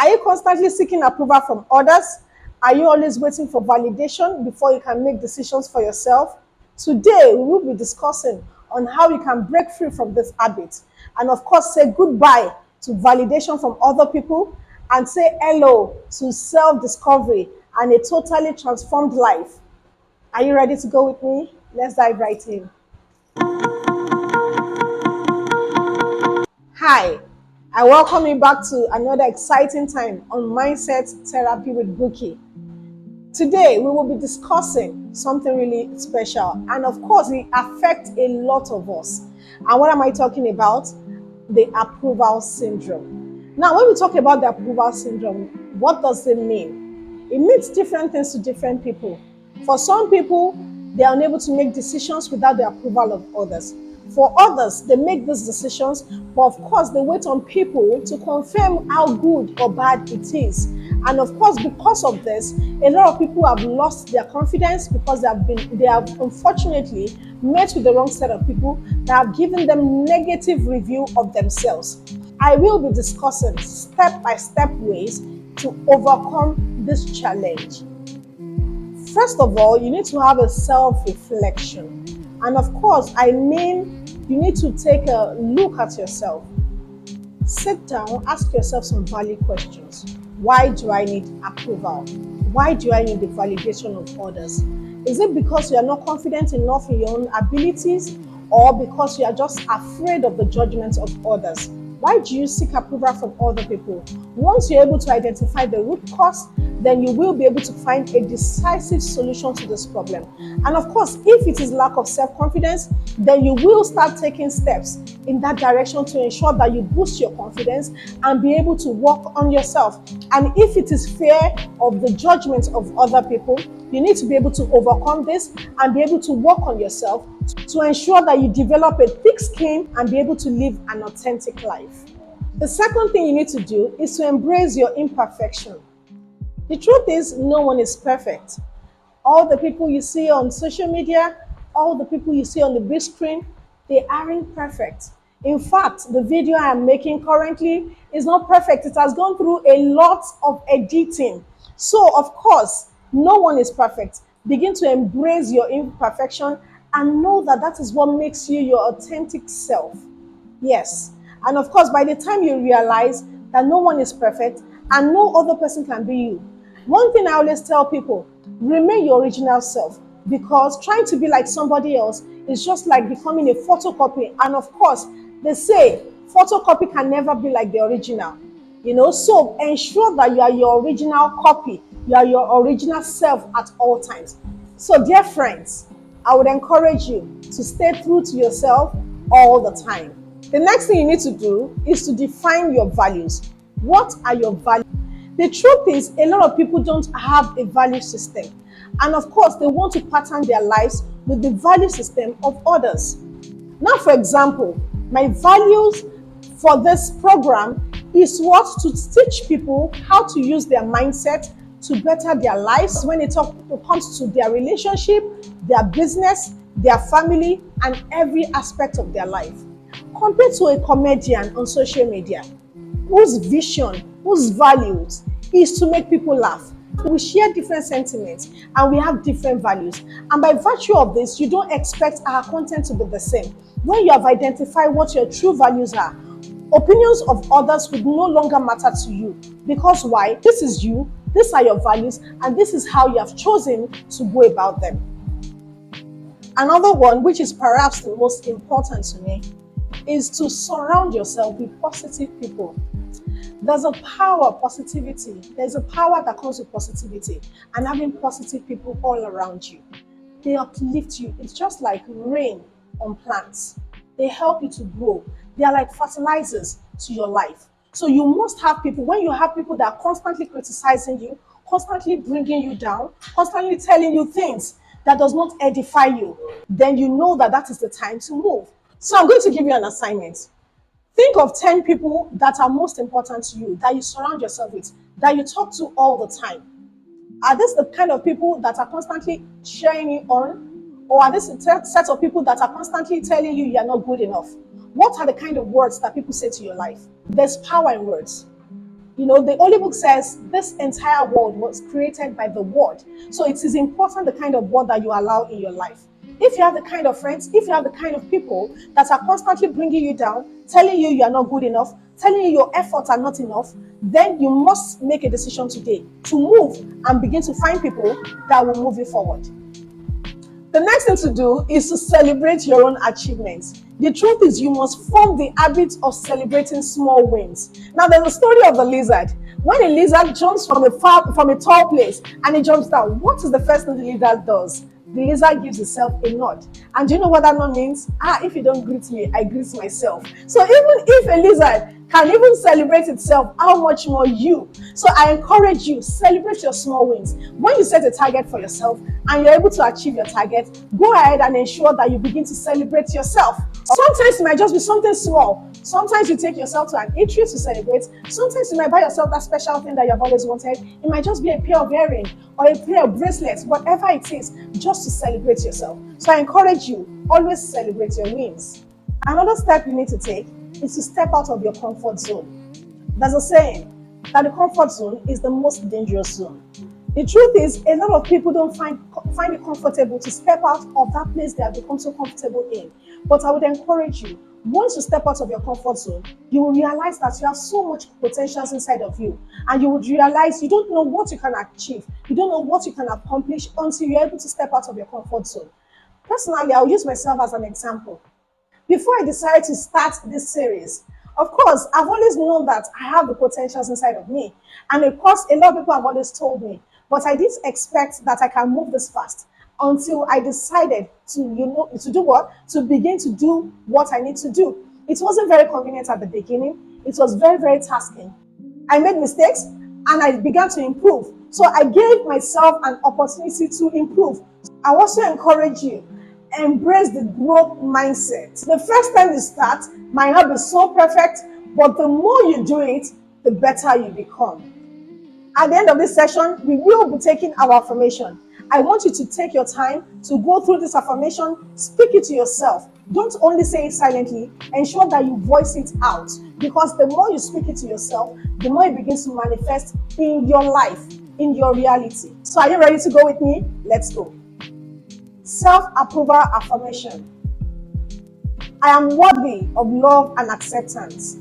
Are you constantly seeking approval from others? Are you always waiting for validation before you can make decisions for yourself? Today, we will be discussing on how you can break free from this habit and, of course, say goodbye to validation from other people and say hello to self-discovery and a totally transformed life. Are you ready to go with me? Let's dive right in. Hi, I welcome you back to another exciting time on Mindset Therapy with Bukkie. Today, we will be discussing something really special, and of course, it affects a lot of us. And what am I talking about? The approval syndrome. Now, when we talk about the approval syndrome, what does it mean? It means different things to different people. For some people, they are unable to make decisions without the approval of others. For others, they make these decisions, but of course, they wait on people to confirm how good or bad it is. And of course, because of this, a lot of people have lost their confidence because they have unfortunately met with the wrong set of people that have given them negative review of themselves. I will be discussing step-by-step ways to overcome this challenge. First of all, you need to have a self-reflection. And of course, I mean, you need to take a look at yourself. Sit down, ask yourself some valid questions. Why do I need approval? Why do I need the validation of others? Is it because you are not confident enough in your own abilities, or because you are just afraid of the judgments of others? Why do you seek approval from other people? Once you're able to identify the root cause, then you will be able to find a decisive solution to this problem. And of course, if it is lack of self-confidence, then you will start taking steps in that direction to ensure that you boost your confidence and be able to work on yourself. And if it is fear of the judgment of other people, you need to be able to overcome this and be able to work on yourself to ensure that you develop a thick skin and be able to live an authentic life. The second thing you need to do is to embrace your imperfection. The truth is, no one is perfect. All the people you see on social media, all the people you see on the big screen, they aren't perfect. In fact, the video I am making currently is not perfect. It has gone through a lot of editing. So, of course, no one is perfect. Begin to embrace your imperfection and know that that is what makes you your authentic self. Yes. And of course, by the time you realize that no one is perfect and no other person can be you, one thing I always tell people, remain your original self, because trying to be like somebody else is just like becoming a photocopy. And of course, they say photocopy can never be like the original. So ensure that you are your original copy. You are your original self at all times. So dear friends, I would encourage you to stay true to yourself all the time. The next thing you need to do is to define your values. What are your values? The truth is, a lot of people don't have a value system. And of course, they want to pattern their lives with the value system of others. Now, for example, my values for this program is what to teach people how to use their mindset to better their lives when it comes to their relationship, their business, their family, and every aspect of their life. Compared to a comedian on social media, whose vision, whose values is to make people laugh. We share different sentiments and we have different values. And by virtue of this, you don't expect our content to be the same. When you have identified what your true values are, opinions of others would no longer matter to you. Because why? This is you, these are your values, and this is how you have chosen to go about them. Another one, which is perhaps the most important to me, is to surround yourself with positive people. There's a power of positivity. There's a power that comes with positivity and having positive people all around you. They uplift you. It's just like rain on plants. They help you to grow. They are like fertilizers to your life. So you must have people. When you have people that are constantly criticizing you, constantly bringing you down, constantly telling you things that does not edify you, then you know that that is the time to move. So I'm going to give you an assignment. Think of 10 people that are most important to you, that you surround yourself with, that you talk to all the time. Are these the kind of people that are constantly cheering you on? Or are these a set of people that are constantly telling you are not good enough? What are the kind of words that people say to your life? There's power in words. The Holy Book says this entire world was created by the word. So it is important the kind of word that you allow in your life. If you have the kind of friends, if you have the kind of people that are constantly bringing you down, telling you are not good enough, telling you your efforts are not enough, then you must make a decision today to move and begin to find people that will move you forward. The next thing to do is to celebrate your own achievements. The truth is you must form the habit of celebrating small wins. Now there's a story of the lizard. When a lizard jumps from a tall place and it jumps down, what is the first thing the lizard does? The lizard gives itself a nod. And do you know what that nod means? If you don't greet me, I greet myself. So even if a lizard can even celebrate itself, how much more you? So I encourage you, celebrate your small wins. When you set a target for yourself and you're able to achieve your target, go ahead and ensure that you begin to celebrate yourself. Sometimes it might just be something small. Sometimes you take yourself to an eatery to celebrate. Sometimes you might buy yourself that special thing that you've always wanted. It might just be a pair of earrings or a pair of bracelets, whatever it is, just to celebrate yourself. So I encourage you, always celebrate your wins. Another step you need to take is to step out of your comfort zone. There's a saying that the comfort zone is the most dangerous zone. The truth is, a lot of people don't find it comfortable to step out of that place they have become so comfortable in. But I would encourage you, once you step out of your comfort zone, you will realize that you have so much potential inside of you. And you would realize you don't know what you can achieve. You don't know what you can accomplish until you're able to step out of your comfort zone. Personally, I'll use myself as an example. Before I decided to start this series, of course, I've always known that I have the potentials inside of me. And of course, a lot of people have always told me, but I didn't expect that I can move this fast until I decided to do what? To begin to do what I need to do. It wasn't very convenient at the beginning. It was very, very tasking. I made mistakes and I began to improve. So I gave myself an opportunity to improve. I also encourage you, embrace the growth mindset. The first time you start might not be so perfect, but the more you do it, the better you become. At the end of this session, we will be taking our affirmation. I want you to take your time to go through this affirmation, speak it to yourself. Don't only say it silently, ensure that you voice it out. Because the more you speak it to yourself, the more it begins to manifest in your life, in your reality. So are you ready to go with me? Let's go. Self-approval affirmation. I am worthy of love and acceptance.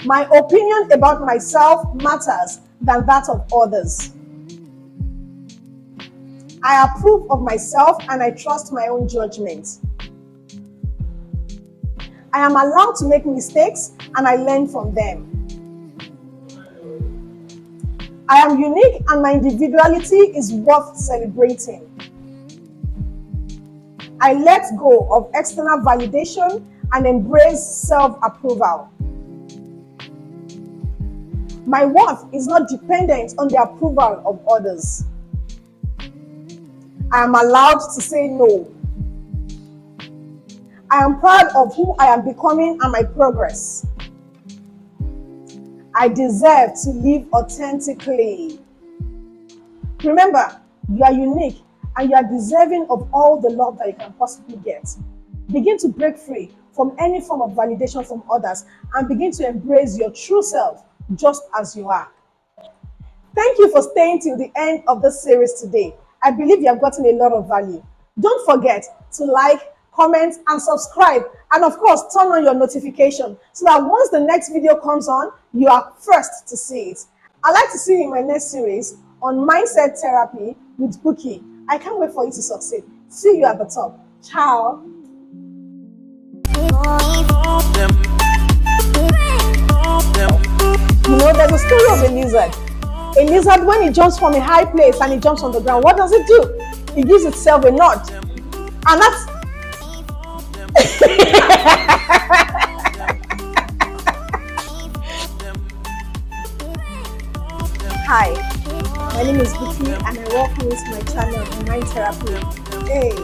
My opinion about myself matters than that of others. I approve of myself and I trust my own judgment. I am allowed to make mistakes and I learn from them. I am unique and my individuality is worth celebrating. I let go of external validation and embrace self-approval. My worth is not dependent on the approval of others. I am allowed to say no. I am proud of who I am becoming and my progress. I deserve to live authentically. Remember, you are unique and you are deserving of all the love that you can possibly get. Begin to break free from any form of validation from others and begin to embrace your true self just as you are. Thank you for staying till the end of this series today. I believe you have gotten a lot of value. Don't forget to like, comment, and subscribe. And of course, turn on your notification so that once the next video comes on, you are first to see it. I'd like to see you in my next series on Mindset Therapy with Bukkie. I can't wait for you to succeed. See you at the top. Ciao. There's a story of a lizard. A lizard, when it jumps from a high place and it jumps on the ground, what does it do? It gives itself a nod. And that's... Hi, my name is Bukkie and I welcome you to my channel, Mind Therapy. Hey.